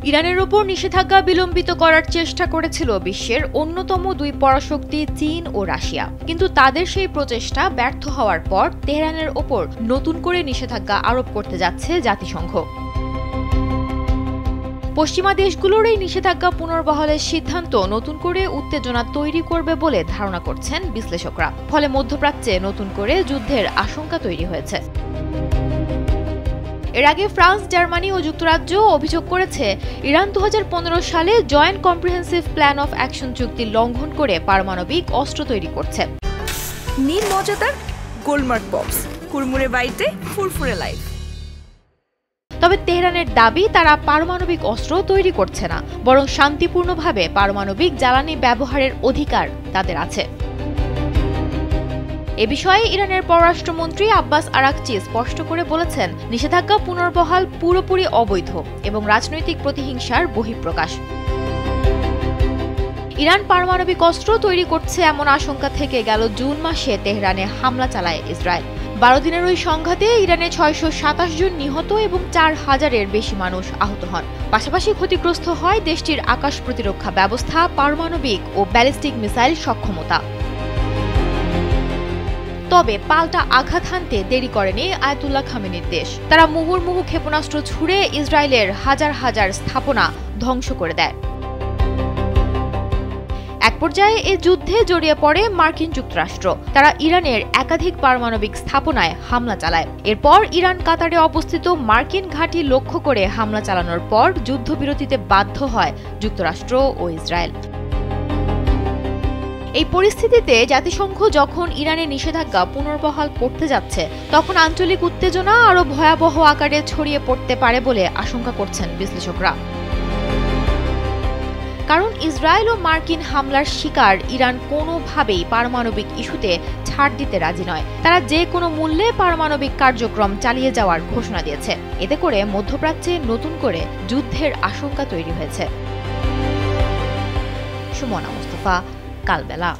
ইরানের ওপর নিষেধাজ্ঞা বিলম্বিত করার চেষ্টা করেছিল বিশ্বের অন্যতম দুই পরাশক্তি চীন ও রাশিয়া, কিন্তু তাদের সেই প্রচেষ্টা ব্যর্থ হওয়ার পর তেহরানের ওপর নতুন করে নিষেধাজ্ঞা আরোপ করতে যাচ্ছে জাতিসংঘ। পশ্চিমা দেশগুলোর এই নিষেধাজ্ঞা পুনর্বহালের সিদ্ধান্ত নতুন করে উত্তেজনা তৈরি করবে বলে ধারণা করছেন বিশ্লেষকরা। ফলে মধ্যপ্রাচ্যে নতুন করে যুদ্ধের আশঙ্কা তৈরি হয়েছে। এর আগে ফ্রান্স, জার্মানি ও যুক্তরাজ্য অভিযোগ করেছে ইরান 2015 সালে joint comprehensive plan of action চুক্তি লঙ্ঘন করে পারমাণবিক অস্ত্র তৈরি করছে। নীল মজাদার গোলমার্ক পপস, কুরমুরে বাইতে ফুরফুরে লাইফ। তবে তেহরানের দাবি তারা পারমাণবিক অস্ত্র তৈরি করছে না, বরং শান্তিপূর্ণভাবে পারমাণবিক জ্বালানি ব্যবহারের অধিকার তাদের আছে। এ বিষয়ে ইরানের পররাষ্ট্রমন্ত্রী আব্বাস আরাকচি স্পষ্ট করে বলেছেন, নিষেধাজ্ঞা পুনর্বহাল পুরোপুরি অবৈধ এবং রাজনৈতিক প্রতিহিংসার বহিঃপ্রকাশ। ইরান পারমাণবিক অস্ত্র তৈরি করছে এমন আশঙ্কা থেকে গেল জুন মাসে তেহরানে হামলা চালায় ইসরায়েল। 12 দিনের ওই সংঘাতে ইরানে 627 জন নিহত এবং 4000-এর বেশি মানুষ আহত হন। পাশাপাশি ক্ষতিগ্রস্ত হয় দেশটির আকাশ প্রতিরক্ষা ব্যবস্থা, পারমাণবিক ও ব্যালিস্টিক মিসাইল সক্ষমতা। তবে পাল্টা আঘাত হানতে দেরি করেনি আয়াতুল্লাহ খামেনির দেশ। তারা মুহুর্মুহু ক্ষেপণাস্ত্র ছুড়ে ইসরায়েলের হাজার হাজার স্থাপনা ধ্বংস করে দেয়। এক পর্যায়ে এ যুদ্ধে জড়িয়ে পড়ে মার্কিন যুক্তরাষ্ট্র। তারা ইরানের একাধিক পারমাণবিক স্থাপনায় হামলা চালায়। এরপর ইরান কাতারে অবস্থিত মার্কিন ঘাঁটি লক্ষ্য করে হামলা চালানোর পর যুদ্ধবিরতিতে বাধ্য হয় যুক্তরাষ্ট্র ও ইসরায়েল। এই পরিস্থিতিতে জাতিসংঘ যখন ইরানের নিষেধাজ্ঞা পুনর্বহাল করতে যাচ্ছে, তখন আঞ্চলিক উত্তেজনা আরও ভয়াবহ আকারে ছড়িয়ে পড়তে পারে বলে আশঙ্কা করছেন বিশ্লেষকরা। কারণ ইসরায়েল ও মার্কিন হামলার শিকার ইরান কোনোভাবেই পারমাণবিক ইস্যুতে ছাড় দিতে রাজি নয়। তারা যে কোনো মূল্যে পারমাণবিক কার্যক্রম চালিয়ে যাওয়ার ঘোষণা দিয়েছে। এতে করে মধ্যপ্রাচ্যে নতুন করে যুদ্ধের আশঙ্কা তৈরি হয়েছে। সুমনা মুস্তাফা, কালবেলা।